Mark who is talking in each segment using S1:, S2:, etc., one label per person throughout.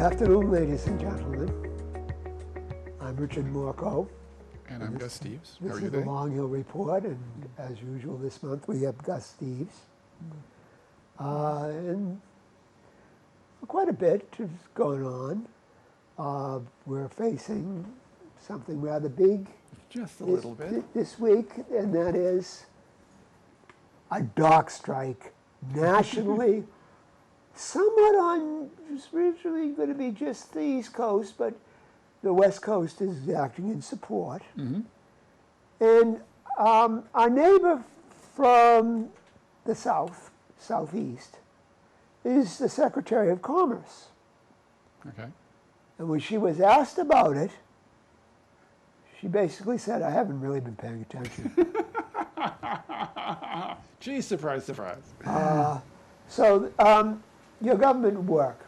S1: afternoon, ladies and gentlemen. I'm Richard Morchoe.
S2: And I'm Gus Steeves. How
S1: This
S2: are you
S1: is the
S2: today?
S1: Long Hill Report, and as usual this month we have Gus Steeves. And quite a bit is going on. We're facing something rather big
S2: Just a little bit.
S1: this week, and that is a dock strike nationally. Somewhat on, it's originally going to be just the East Coast, but the West Coast is acting in support.
S2: Mm-hmm.
S1: And our neighbor from the southeast, is the Secretary of Commerce.
S2: Okay.
S1: And when she was asked about it, she basically said, I haven't really been paying attention.
S2: Gee, surprise, surprise.
S1: So your government would work.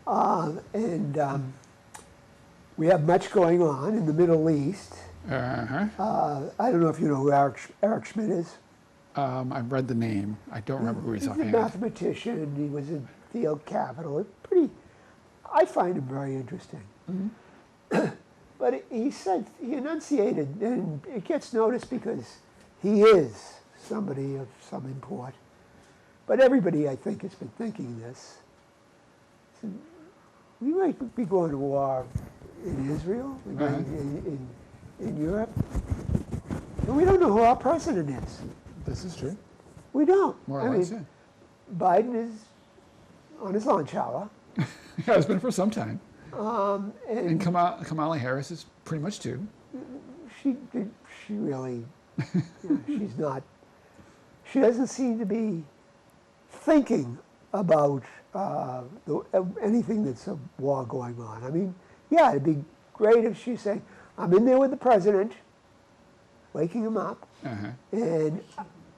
S1: And we have much going on in the Middle East.
S2: Uh-huh.
S1: I don't know if you know who Eric Schmidt is.
S2: I've read the name. I don't remember who he's
S1: He's a
S2: talking about.
S1: mathematician. He was in Field Capital. I find him very interesting.
S2: Mm-hmm.
S1: But he said, he enunciated, and it gets noticed because he is somebody of some import. But everybody, I think, has been thinking this. So we might be going to war in Israel, we might in Europe. And we don't know who our president is.
S2: This is true.
S1: We don't.
S2: More or less, yeah.
S1: Biden is on his lunch hour.
S2: Has been for some time.
S1: And
S2: And Kamala Harris is pretty much too.
S1: she really, she's not, she doesn't seem to be thinking about anything that's a war going on. I mean, yeah, it'd be great if she's saying, I'm in there with the president, waking him up,
S2: Uh-huh.
S1: and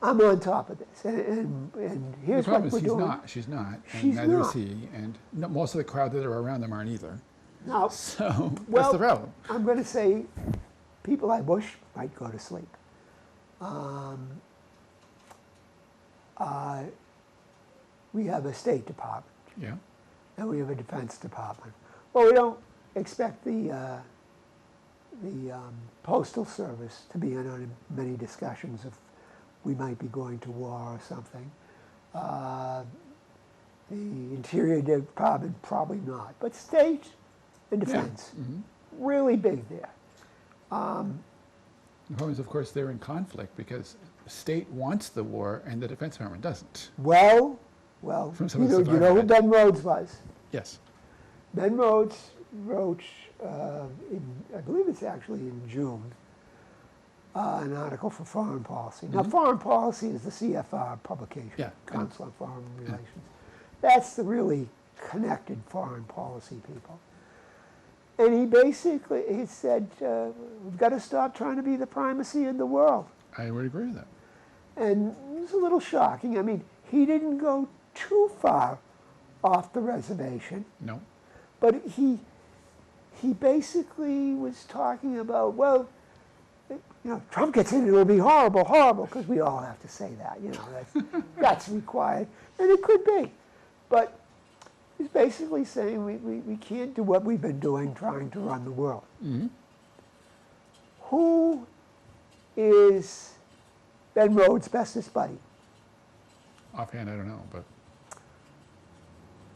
S1: I'm on top of this. And
S2: The
S1: here's
S2: problem
S1: what
S2: is
S1: we're doing.
S2: she's not, and
S1: She's
S2: neither
S1: not.
S2: is he, and most of the crowd that are around them aren't either.
S1: Now,
S2: So
S1: well,
S2: that's the problem.
S1: I'm going to say people I wish might go to sleep. We have a State Department,
S2: Yeah.
S1: and we have a Defense Department. Well, we don't expect the Postal Service to be in on many discussions if we might be going to war or something. The Interior Department, probably not. But State and Defense, really big there.
S2: The problem is, of course, they're in conflict because the state wants the war and the Defense Department doesn't.
S1: Well,
S2: From some
S1: you
S2: of the
S1: know
S2: stuff
S1: who
S2: I've read.
S1: Ben Rhodes was?
S2: Yes.
S1: Ben Rhodes wrote, I believe it's actually in June, an article for Foreign Policy. Now, Foreign Policy is the CFR publication,
S2: Yeah.
S1: Council on Foreign Relations. That's the really connected foreign policy people. And he said, we've got to stop trying to be the primacy in the world.
S2: I would agree with that.
S1: And it was a little shocking. I mean, he didn't go too far off the reservation.
S2: No.
S1: But he basically was talking about, well, Trump gets in, it'll be horrible, horrible, because we all have to say that, that's required, and it could be. But he's basically saying we can't do what we've been doing, trying to run the world.
S2: Mm-hmm.
S1: Who is Ben Rhodes' bestest buddy?
S2: Offhand, I don't know, but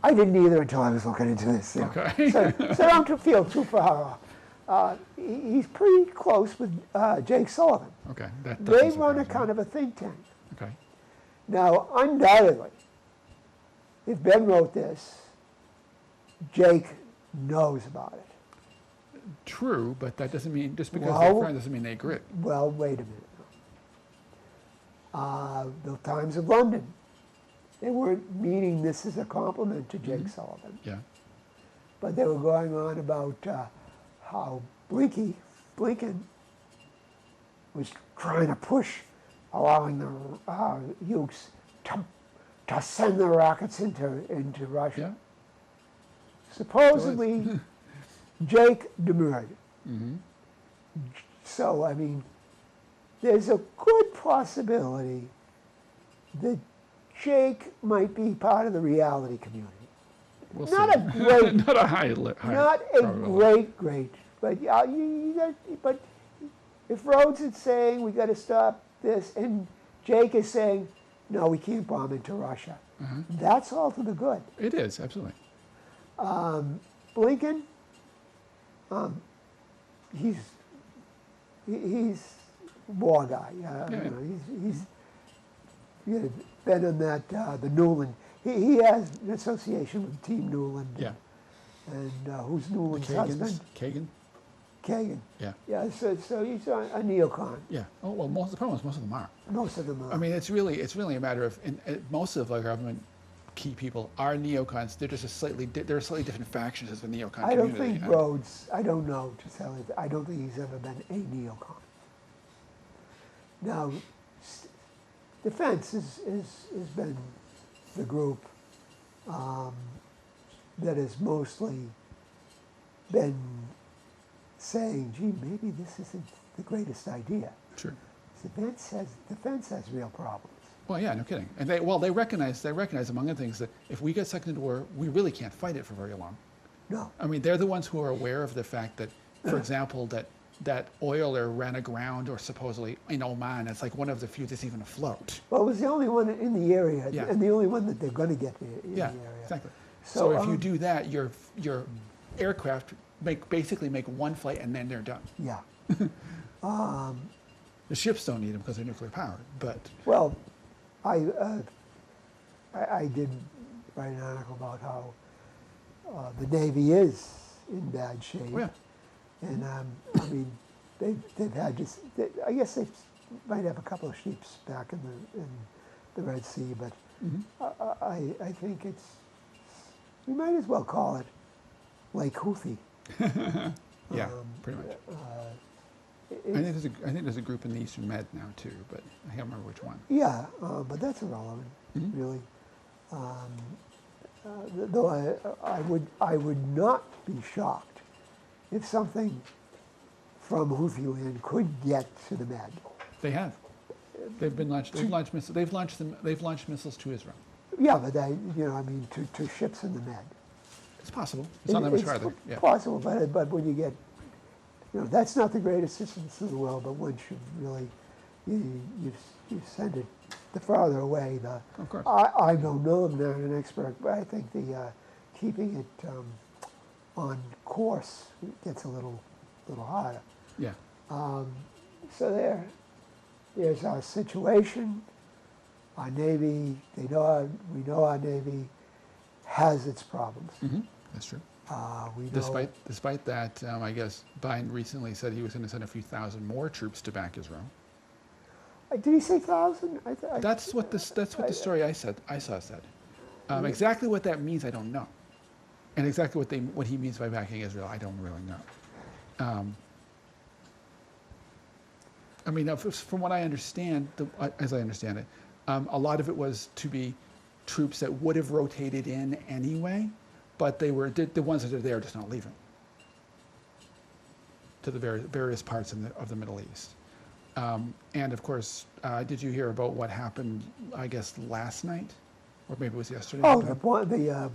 S1: I didn't either until I was looking into this.
S2: okay.
S1: So don't feel too far off. He's pretty close with Jake Sullivan.
S2: Okay. That
S1: They
S2: doesn't
S1: run a
S2: surprise me.
S1: kind of a think tank.
S2: Okay.
S1: Now, undoubtedly, if Ben wrote this, Jake knows about it.
S2: True, but that doesn't mean just because
S1: Well-
S2: they're friends doesn't mean they agree.
S1: Well, wait a minute. The Times of London, they weren't meaning this as a compliment to Jake Sullivan,
S2: Yeah.
S1: but they were going on about how Blinken was trying to push allowing the Ukes to send the rockets into Russia.
S2: Yeah.
S1: Supposedly, Jake demurred. So, I mean, there's a good possibility that Jake might be part of the reality community.
S2: We'll
S1: not
S2: see.
S1: a great,
S2: Not a high
S1: not a
S2: probability.
S1: great, but yeah, you got, but if Rhodes is saying we got to stop this, and Jake is saying no, we can't bomb into Russia, that's all to the good.
S2: It is, absolutely.
S1: Blinken, he's war guy.
S2: Yeah.
S1: You know, he's been on that the Newland. He has an association with Team Newland.
S2: Yeah.
S1: And who's Newland's husband? Kagan.
S2: Yeah.
S1: Yeah. So he's a neocon.
S2: Yeah. Oh well, the problem is most of them are.
S1: Most of them are.
S2: I mean, it's really a matter of most of our government key people are neocons. They're just slightly different factions of the neocon
S1: I don't
S2: community.
S1: think Rhodes. I don't know to tell you. I don't think he's ever been a neocon. Now, defense has been the group that has mostly been saying, gee, maybe this isn't the greatest idea.
S2: Sure.
S1: Defense has real problems.
S2: Well, yeah, no kidding. And they recognize among other things that if we get sucked into war, we really can't fight it for very long.
S1: No.
S2: I mean, they're the ones who are aware of the fact that, for example, that oiler ran aground or supposedly in Oman. It's like one of the few that's even afloat.
S1: Well, it was the only one in the area,
S2: Yeah.
S1: and the only one that they're going to get in the area.
S2: Exactly.
S1: So,
S2: So if you do that, your aircraft basically make one flight and then they're done.
S1: Yeah.
S2: The ships don't need them because they're nuclear powered, but
S1: Well, I did write an article about how the Navy is in bad shape.
S2: oh, yeah.
S1: And I mean, they've had just. I guess they might have a couple of ships back in the Red Sea, but I think we might as well call it Lake Houthi.
S2: Yeah, pretty much. I think there's a group in the Eastern Med now too, but I can't remember which one.
S1: Yeah, but that's irrelevant, really. Though I would not be shocked if something from Houthi land could get to the Med.
S2: They have. They've launched missiles to Israel.
S1: Yeah, but I mean, to ships in the Med.
S2: It's possible. It's not that much
S1: It's
S2: farther. Yeah.
S1: possible, but when you get, that's not the greatest distance in the world, but once you really, you send it the farther away,
S2: Of course.
S1: I don't know, I'm not an expert, but I think the keeping it on course gets a little harder.
S2: Yeah.
S1: So there's our situation. Our Navy, we know our Navy has its problems.
S2: That's true.
S1: We know,
S2: Despite that, I guess Biden recently said he was going to send a few thousand more troops to back Israel.
S1: Did he say 1,000?
S2: That's what the story I saw said. Exactly what that means, I don't know, and exactly what he means by backing Israel, I don't really know. I mean, from what I understand, as I understand it, a lot of it was to be troops that would have rotated in anyway, but the ones that are there just not leaving to the various parts of the Middle East. And of course, did you hear about what happened, I guess, last night? Or maybe it was yesterday?
S1: Oh, the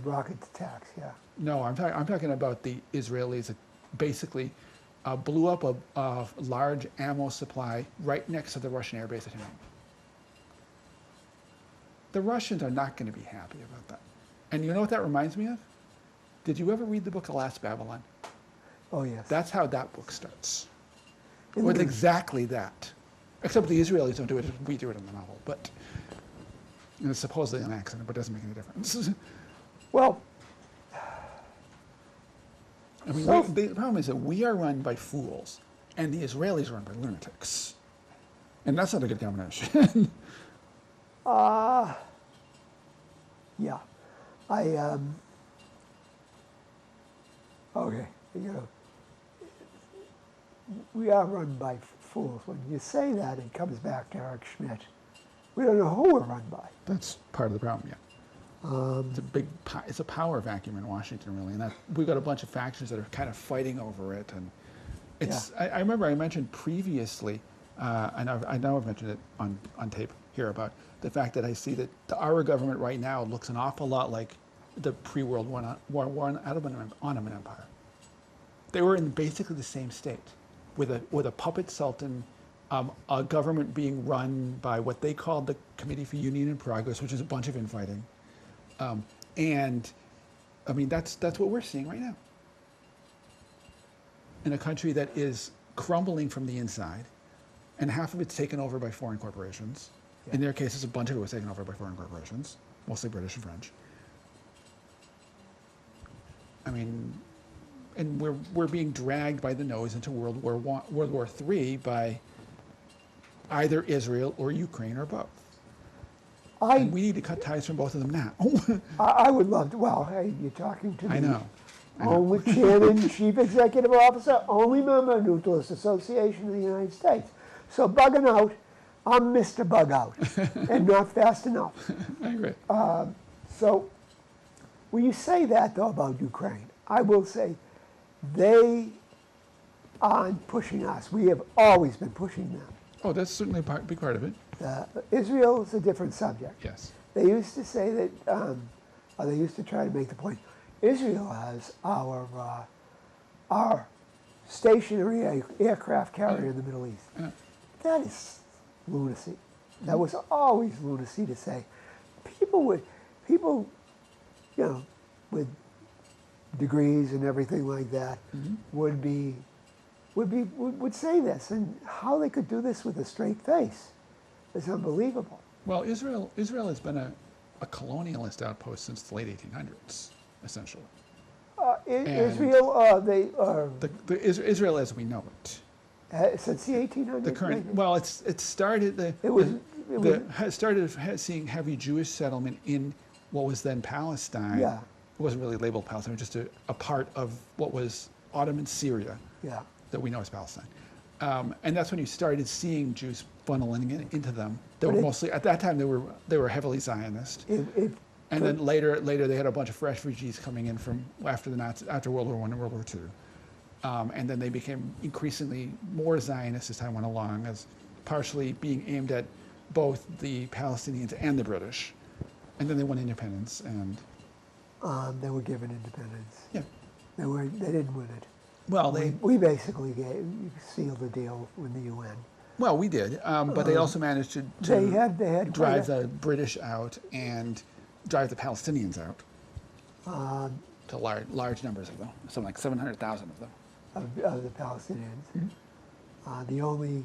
S1: rocket attacks, yeah.
S2: No, I'm talking about the Israelis that basically blew up a large ammo supply right next to the Russian air base at Hanoi. The Russians are not going to be happy about that. And you know what that reminds me of? Did you ever read the book The Last Babylon?
S1: Oh, yes.
S2: That's how that book starts. With exactly that. Except the Israelis don't do it, we do it in the novel. But it's supposedly an accident, but it doesn't make any difference.
S1: Well,
S2: I mean, the problem is that we are run by fools, and the Israelis are run by lunatics. And that's not a good combination.
S1: yeah. Okay, we are run by fools. When you say that, it comes back to Eric Schmidt. We don't know who we're run by.
S2: That's part of the problem, yeah. It's a power vacuum in Washington, really, and that we've got a bunch of factions that are kind of fighting over it. And it's. Yeah. I remember I mentioned previously, and I know I've mentioned it on tape here about the fact that I see that our government right now looks an awful lot like the pre-World War I Ottoman Empire. They were in basically the same state, with a puppet sultan, a government being run by what they called the Committee for Union and Progress, which is a bunch of infighting, and I mean that's what we're seeing right now in a country that is crumbling from the inside, and half of it's taken over by foreign corporations. Yeah. In their cases, a bunch of it was taken over by foreign corporations, mostly British and French. I mean, and we're being dragged by the nose into World War III by either Israel or Ukraine or both. And we need to cut ties from both of them now.
S1: I would love to. Well, hey, you're talking to me.
S2: I know.
S1: Only chairman, chief executive officer, only member of Neutralist Association of the United States. So bugging out, I'm Mr. Bug Out, and not fast enough.
S2: I agree.
S1: So when you say that, though, about Ukraine, I will say they aren't pushing us. We have always been pushing them.
S2: Oh, that's certainly a big part of it.
S1: Israel is a different subject.
S2: Yes.
S1: They used to say that, or they used to try to make the point, Israel has our stationery aircraft carrier in the Middle East.
S2: Yeah.
S1: That is lunacy. That was always lunacy to say. People, you know, with degrees and everything like that, would say this, and how they could do this with a straight face is unbelievable.
S2: Well, Israel has been a colonialist outpost since the late 1800s, essentially.
S1: Israel, they are
S2: Israel as we know it.
S1: Since the 1800s.
S2: The current,
S1: maybe?
S2: well, it started started seeing heavy Jewish settlement in what was then Palestine.
S1: Yeah.
S2: It wasn't really labeled Palestine, just a part of what was Ottoman Syria.
S1: Yeah.
S2: That we know as Palestine. And that's when you started seeing Jews funneling into them. They were mostly, at that time, they were heavily Zionist. And then later they had a bunch of refugees coming in from after World War I and World War II. And then they became increasingly more Zionist as time went along, as partially being aimed at both the Palestinians and the British. And then they won independence, and
S1: they were given independence.
S2: Yeah.
S1: They didn't win it.
S2: Well,
S1: we basically sealed the deal with the UN.
S2: Well, we did, but they also managed to
S1: they had
S2: drive the British out and drive the Palestinians out to large numbers of them, something like 700,000 of them.
S1: Of the Palestinians. The only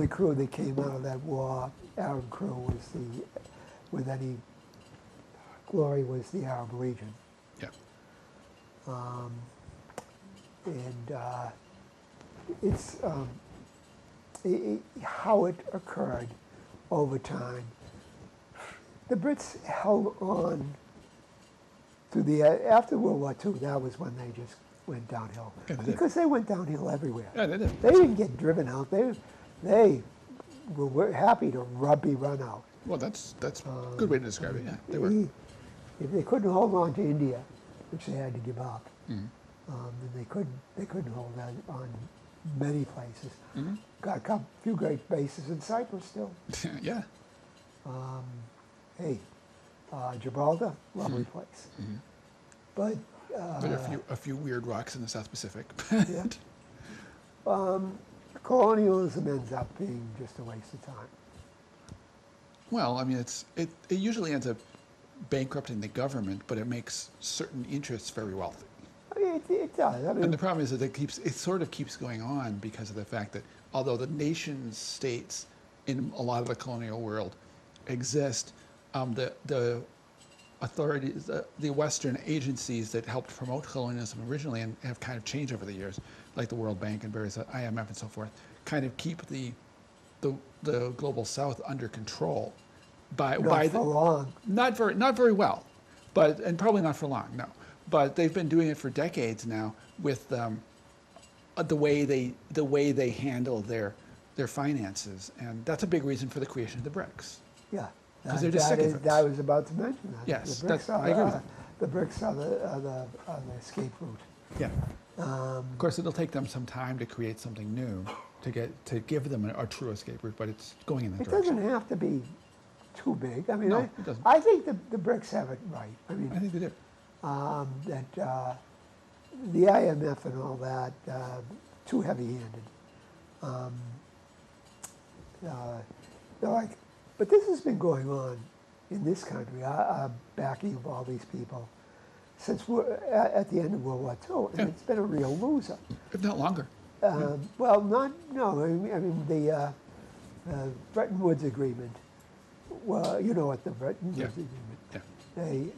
S1: crew that came out of that war, Arab crew, with any glory, was the Arab Legion.
S2: Yeah.
S1: It's how it occurred over time. The Brits held on to after World War II. That was when they just went downhill, because they went downhill everywhere.
S2: Yeah, they did.
S1: They didn't get driven out. They were happy to be run out.
S2: Well, that's a good way to describe it. Yeah, they were.
S1: If they couldn't hold on to India, which they had to give up, then they couldn't hold on many places. Got a few great bases in Cyprus still.
S2: Yeah.
S1: Gibraltar, lovely place. But
S2: there are a few weird rocks in the South Pacific.
S1: Yeah. Colonialism ends up being just a waste of time.
S2: Well, I mean, it usually ends up bankrupting the government, but it makes certain interests very wealthy.
S1: It does. I mean,
S2: and the problem is that it sort of keeps going on because of the fact that although the nation states in a lot of the colonial world exist, the authorities, the Western agencies that helped promote colonialism originally and have kind of changed over the years, like the World Bank and various IMF and so forth, kind of keep the global South under control not very well, and probably not for long. No, but they've been doing it for decades now with the way they handle their finances, and that's a big reason for the creation of the BRICS.
S1: Yeah.
S2: Because they're just sick of it.
S1: I was about to mention that.
S2: Yes,
S1: the BRICS
S2: I agree with you.
S1: The BRICS are the escape route.
S2: Yeah. Of course, it'll take them some time to create something new to give them a true escape route, but it's going in that direction.
S1: It doesn't have to be too big. I mean,
S2: No, it doesn't.
S1: I think the BRICS have it right. I mean,
S2: I think they do.
S1: that the IMF and all that, too heavy-handed. They're like, but this has been going on in this country, backing of all these people, since we're at the end of World War II, and it's been a real loser.
S2: If not longer.
S1: Well, no. I mean the Bretton Woods Agreement. Well, you know what the Bretton Woods Agreement.
S2: Yeah.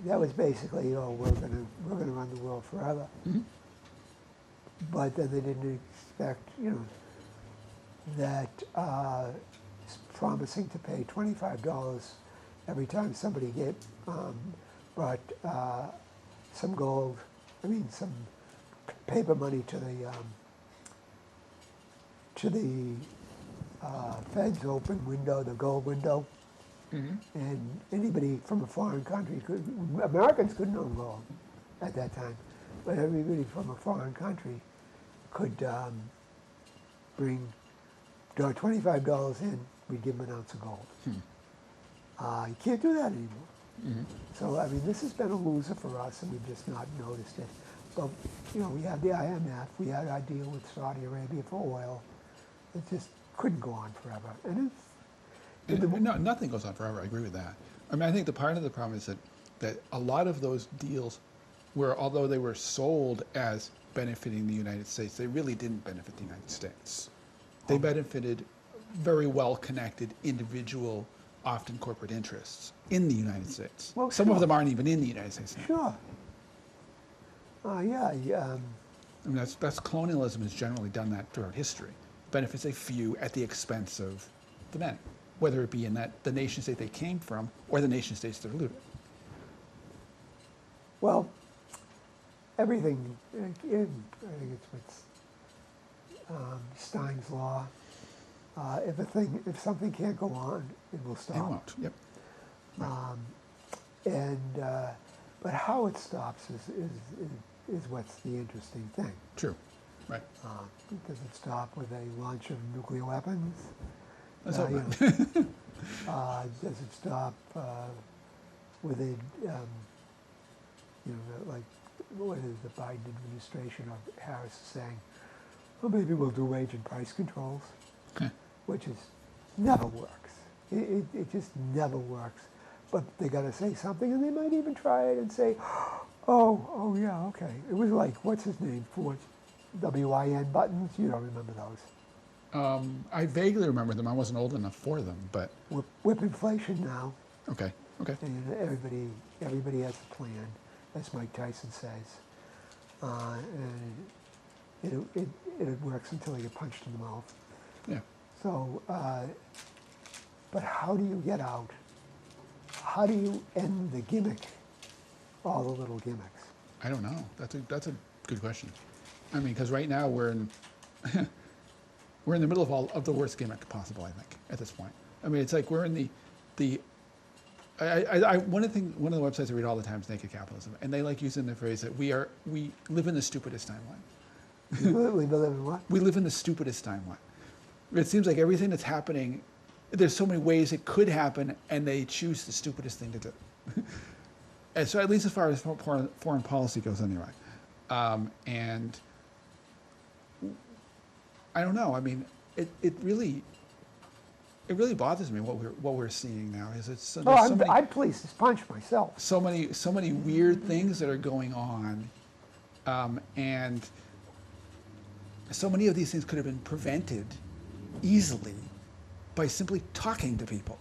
S1: That was basically, we're gonna run the world forever.
S2: Mm-hmm.
S1: But then they didn't expect, that promising to pay $25 every time somebody brought some gold, some paper money to the Fed's open window, the gold window.
S2: Mm-hmm.
S1: And anybody from a foreign country Americans couldn't own gold at that time, but everybody from a foreign country could bring $25 in, we'd give them an ounce of gold. You can't do that anymore.
S2: Mm-hmm.
S1: So, this has been a loser for us, and we've just not noticed it. But, we had the IMF, we had our deal with Saudi Arabia for oil. It just couldn't go on forever. And
S2: No, nothing goes on forever. I agree with that. I think the part of the problem is that a lot of those deals were, although they were sold as benefiting the United States, they really didn't benefit the United States. They benefited very well-connected individual, often corporate interests in the United States.
S1: Well,
S2: Some of them aren't even in the United States now.
S1: Sure.
S2: That's colonialism has generally done that throughout history. Benefits a few at the expense of the many, whether it be in the nation state they came from or the nation states they're looting.
S1: Well, everything, I think it's what's Stein's law. If something can't go on, it will stop.
S2: It won't. Yep. Right.
S1: But how it stops is what's the interesting thing.
S2: True. Right.
S1: Does it stop with a launch of nuclear weapons?
S2: Let's hope not.
S1: Does it stop with a, like what is the Biden administration or Harris is saying? Well, maybe we'll do wage and price controls, which never works. It just never works. But they got to say something, and they might even try it and say, oh yeah, okay. It was like, what's his name for WWII buttons? You don't remember those?
S2: I vaguely remember them. I wasn't old enough for them, but
S1: Whip inflation now.
S2: Okay.
S1: And everybody has a plan, as Mike Tyson says. And it works until you get punched in the mouth.
S2: Yeah.
S1: So, but how do you get out? How do you end the gimmick? All the little gimmicks.
S2: I don't know. That's a good question. Because right now we're in we're in the middle of the worst gimmick possible. I think at this point. It's like we're in the. One of the websites I read all the time is Naked Capitalism, and they like using the phrase that we live in the stupidest timeline.
S1: We live in what?
S2: We live in the stupidest timeline. It seems like everything that's happening, there's so many ways it could happen, and they choose the stupidest thing to do. And so, at least as far as foreign policy goes, anyway. And I don't know. It really bothers me what we're seeing now.
S1: I'd please this punch myself.
S2: So many weird things that are going on, and so many of these things could have been prevented easily by simply talking to people.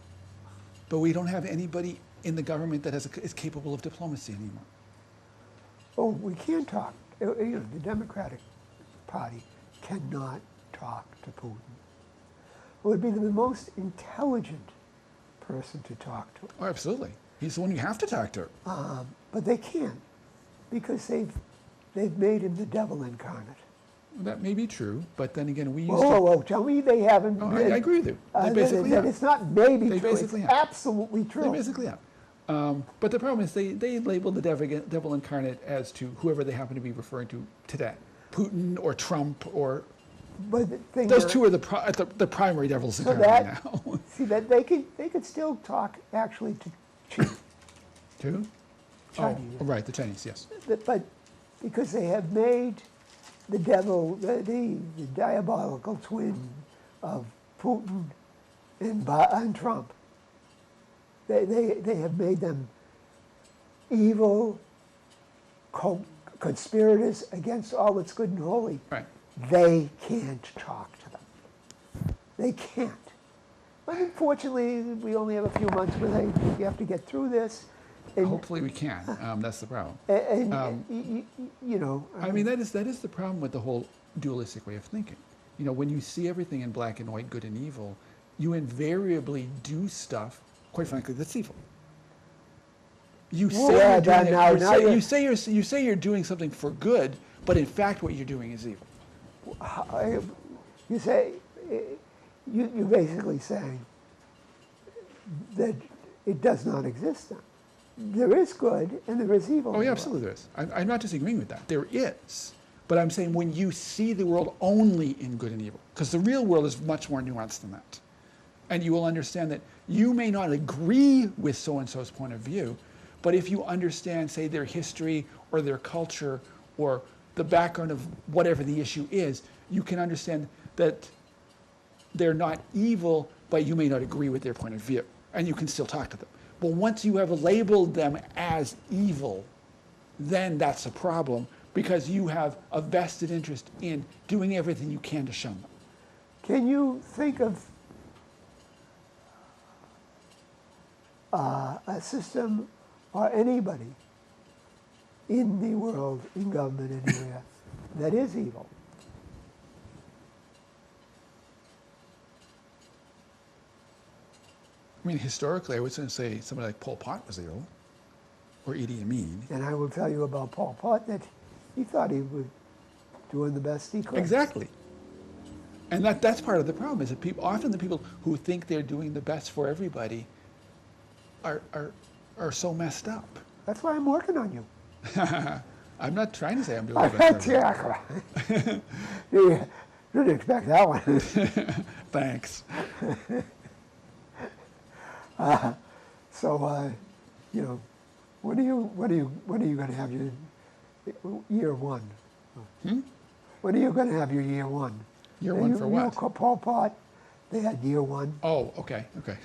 S2: But we don't have anybody in the government that is capable of diplomacy anymore.
S1: Oh, we can talk. The Democratic Party cannot talk to Putin. It would be the most intelligent person to talk to.
S2: Oh, absolutely. He's the one you have to talk to.
S1: But they can't, because they've made him the devil incarnate.
S2: That may be true, but then again, we used
S1: Whoa, tell me they haven't.
S2: I agree with you. They basically have.
S1: It's not maybe
S2: They
S1: true,
S2: basically
S1: it's
S2: have.
S1: absolutely true.
S2: They basically have. But the problem is they label the devil incarnate as to whoever they happen to be referring to today. Putin or Trump or
S1: but the thing
S2: Those
S1: is-
S2: two are the primary devils
S1: So
S2: apparently
S1: that,
S2: now.
S1: see, that they could still talk actually to
S2: Two?
S1: Chinese.
S2: Oh, right, the Chinese, yes.
S1: But because they have made the devil, the diabolical twin of Putin and Trump, they have made them evil conspirators against all that's good and holy.
S2: Right.
S1: They can't talk to them. They can't. But unfortunately, we only have a few months where you have to get through this. And,
S2: Hopefully we can. That's the problem.
S1: you know.
S2: I mean, that is the problem with the whole dualistic way of thinking. You know, when you see everything in black and white, good and evil, you invariably do stuff, quite frankly, that's evil. You say
S1: Yeah,
S2: you're doing
S1: now-
S2: it,
S1: now
S2: you say you're doing something for good, but in fact what you're doing is evil.
S1: You say, you're basically saying that it does not exist then. There is good and there is evil.
S2: Oh, yeah, absolutely there is. I'm not disagreeing with that. There is. But I'm saying when you see the world only in good and evil, because the real world is much more nuanced than that. And you will understand that you may not agree with so-and-so's point of view, but if you understand, say, their history or their culture or the background of whatever the issue is, you can understand that they're not evil, but you may not agree with their point of view, and you can still talk to them. But once you have labeled them as evil, then that's a problem, because you have a vested interest in doing everything you can to shun them.
S1: Can you think of a system or anybody in the world, in government anywhere, that is evil?
S2: I mean, historically, I was going to say somebody like Pol Pot was evil, or Idi Amin.
S1: And I will tell you about Pol Pot that he thought he was doing the best he could.
S2: Exactly. And that's part of the problem, is that often the people who think they're doing the best for everybody are so messed up.
S1: That's why I'm working on you.
S2: I'm not trying to say I'm doing the best for everybody.
S1: You didn't expect that one.
S2: Thanks.
S1: So, you know, when are you going to have your year one? When are you going to have your year one?
S2: Year one for what?
S1: Pol Pot, they had year one.
S2: Oh, okay. Okay.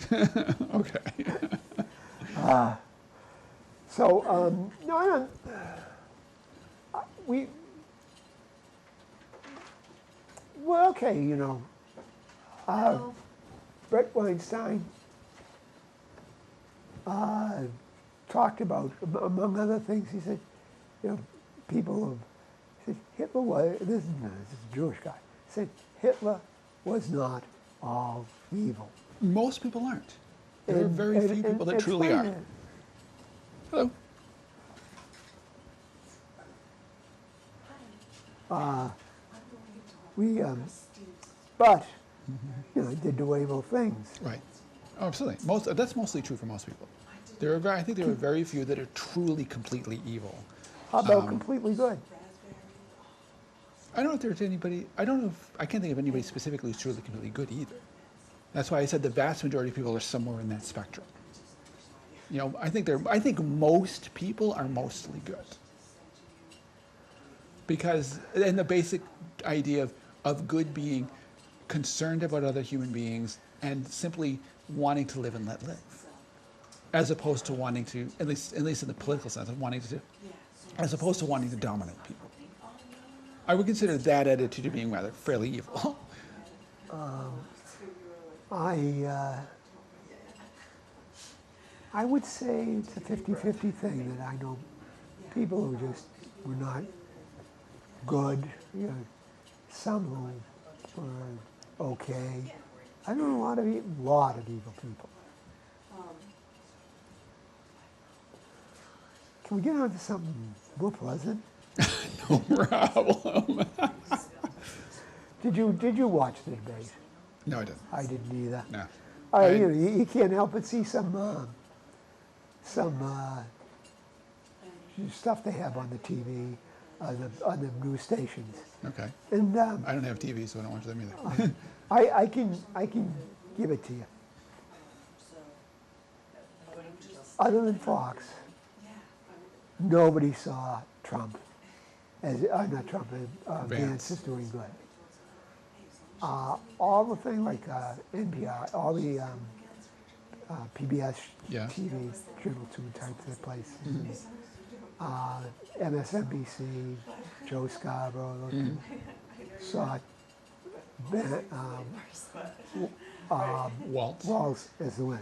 S1: So, no, I don't. Well, okay, you know. Brett Weinstein talked about, among other things, he said, you know, he said, Hitler was, this is a Jewish guy, said Hitler was not all evil.
S2: Most people aren't. There are very few people that truly are.
S1: Explain
S2: Hello.
S1: But, you know, did do evil things.
S2: Right. Oh, absolutely. That's mostly true for most people. I think there are very few that are truly, completely evil.
S1: How about completely good?
S2: I don't know if there's anybody. I can't think of anybody specifically who's truly, completely good either. That's why I said the vast majority of people are somewhere in that spectrum. You know, I think most people are mostly good. Because, and the basic idea of good being concerned about other human beings and simply wanting to live and let live, as opposed to wanting to, at least in the political sense, of wanting to, as opposed to wanting to dominate people. I would consider that attitude of being rather fairly evil.
S1: I would say it's a 50-50 thing, that I know people who just were not good, you know, some who were okay. I know a lot of evil people. Can we get on to something more pleasant?
S2: No problem.
S1: Did you watch the debate?
S2: No, I didn't.
S1: I didn't either.
S2: No.
S1: You know, you can't help but see some stuff they have on the TV. on the news stations.
S2: Okay.
S1: And
S2: I don't have TV, so I don't watch them either.
S1: I can give it to you. Other than Fox, nobody saw Trump as not Trump. Vance is doing good. All the things like NPR, all the PBS
S2: Yeah.
S1: TV, Channel 2 types of places, MSNBC, Joe Scarborough, saw
S2: Waltz.
S1: Waltz as the winner.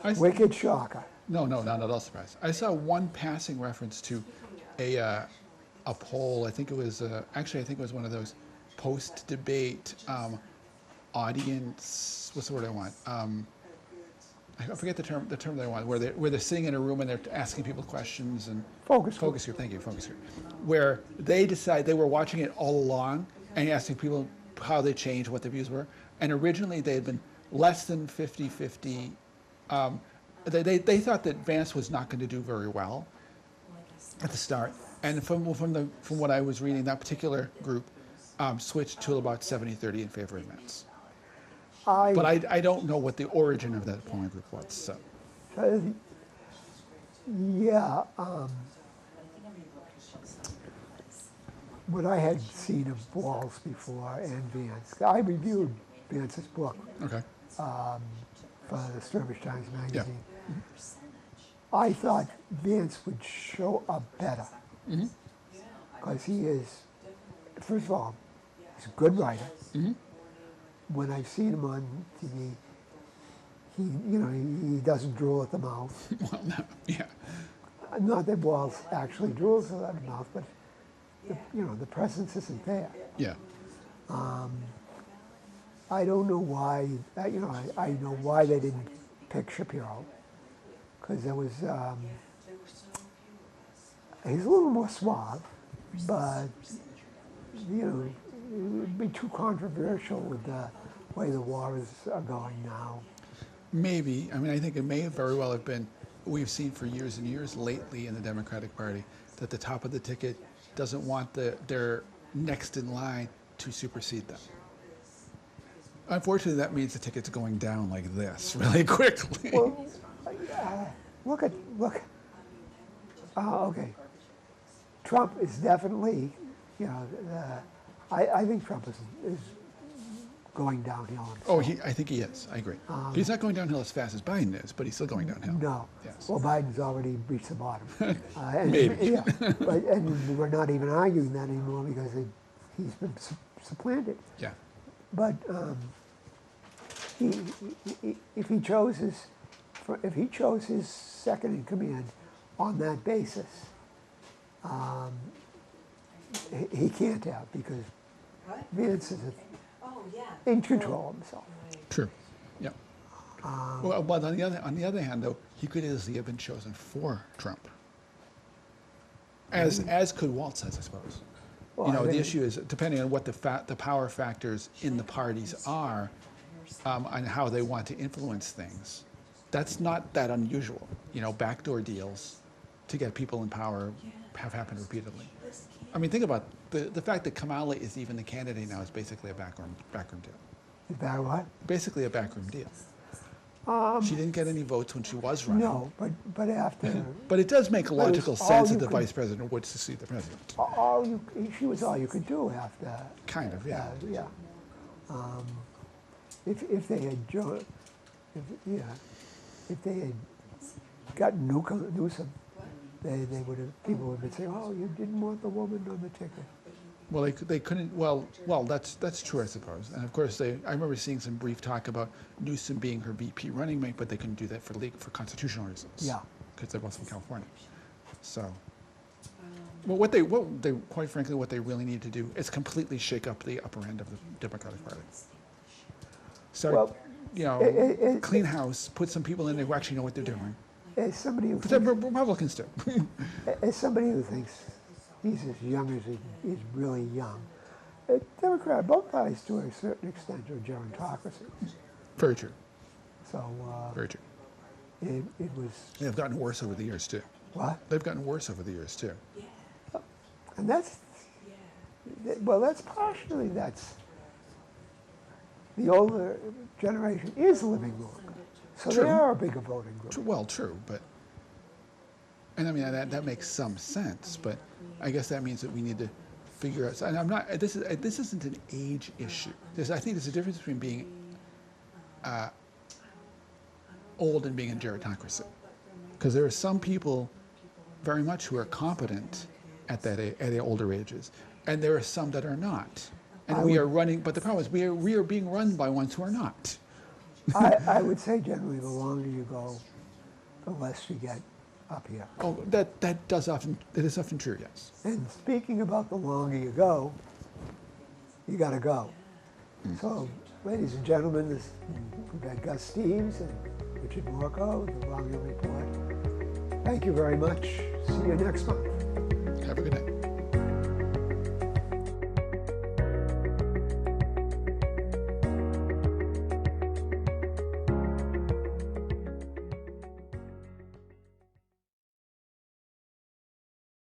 S2: I s-
S1: Wicked shocker.
S2: No, not at all surprised. I saw one passing reference to a poll. I think it was actually I think it was one of those post-debate audience. What's the word I want? I forget the term that I want. Where they're sitting in a room and they're asking people questions and
S1: Focus
S2: group. Thank you, focus group. Where they decide they were watching it all along and asking people how they changed, what their views were. And originally they had been less than 50-50. They thought that Vance was not going to do very well at the start, and from what I was reading, that particular group switched to about 70-30 in favor of Vance. But I don't know what the origin of that polling group was. So
S1: yeah, what I had seen of Waltz before and Vance, I reviewed Vance's book
S2: okay,
S1: for the Sturbridge Times
S2: yeah,
S1: magazine. I thought Vance would show up better because he is, first of all, he's a good writer. When I've seen him on TV, he doesn't drool at the mouth.
S2: well, no, yeah,
S1: Not that Waltz actually drools at the mouth, but the presence isn't there.
S2: yeah.
S1: I don't know why. I know why they didn't pick Shapiro, because there was. He's a little more suave, but it would be too controversial with the way the wars are going now.
S2: Maybe. I mean, I think it may very well have been. We've seen for years and years lately in the Democratic Party that the top of the ticket doesn't want their next in line to supersede them. Unfortunately, that means the ticket's going down like this really quickly.
S1: Well, look. Okay. Trump is definitely, I think Trump is going downhill.
S2: Oh, I think he is. I agree. He's not going downhill as fast as Biden is, but he's still going downhill.
S1: No.
S2: Yes.
S1: Well, Biden's already reached the bottom.
S2: Maybe.
S1: Yeah. And we're not even arguing that anymore because he's been supplanted.
S2: Yeah.
S1: But if he chose his second in command on that basis, he can't have, because Vance is in control of himself.
S2: True. Yeah. Well, but on the other hand, though, he could easily have been chosen for Trump, as could Waltz, I suppose.
S1: Well,
S2: The issue is depending on what the power factors in the parties are, and how they want to influence things. That's not that unusual. Backdoor deals to get people in power have happened repeatedly. I mean, think about the fact that Kamala is even the candidate now is basically a backroom deal.
S1: Is that what?
S2: Basically a backroom deal. She didn't get any votes when she was running.
S1: No, but after
S2: But it does make logical
S1: all
S2: sense
S1: you
S2: that the
S1: could-
S2: vice president would succeed the president.
S1: she was all you could do after.
S2: Kind of, yeah.
S1: Yeah. If they had if they had gotten Newsom, they would have, people would have been saying, "Oh, you didn't want the woman on the ticket."
S2: Well, they couldn't. Well, that's true, I suppose. And of course, I remember seeing some brief talk about Newsom being her VP running mate, but they couldn't do that for constitutional reasons.
S1: Yeah.
S2: Because they're both from California. So, well, what they quite frankly, what they really need to do is completely shake up the upper end of the Democratic Party. Start,
S1: Well,
S2: clean house, put some people in there who actually know what they're doing.
S1: As somebody who
S2: But
S1: thinks,
S2: Republicans do.
S1: as somebody who thinks he's as young as he is really young, both parties to a certain extent are gerontocracy.
S2: Very true.
S1: So
S2: Very true.
S1: it was
S2: They've gotten worse over the years too.
S1: what?
S2: They've gotten worse over the years too.
S1: And that's, well, that's partially, the older generation is living longer. So
S2: True.
S1: they are a bigger voting group.
S2: Well, true, but, and I mean, that makes some sense, but I guess that means that we need to figure out, and I'm not, this isn't an age issue. I think there's a difference between being old and being a gerontocracy. Because there are some people very much who are competent at the older ages, and there are some that are not. And we are running, but the problem is we are being run by ones who are not.
S1: I would say generally the longer you go, the less you get up here.
S2: Oh, that is often true, yes.
S1: And speaking about the longer you go, you got to go. So, ladies and gentlemen, we've had Gus Steeves and Richard Morchoe, the Longer Report. Thank you very much. See you next month.
S2: Have a good night.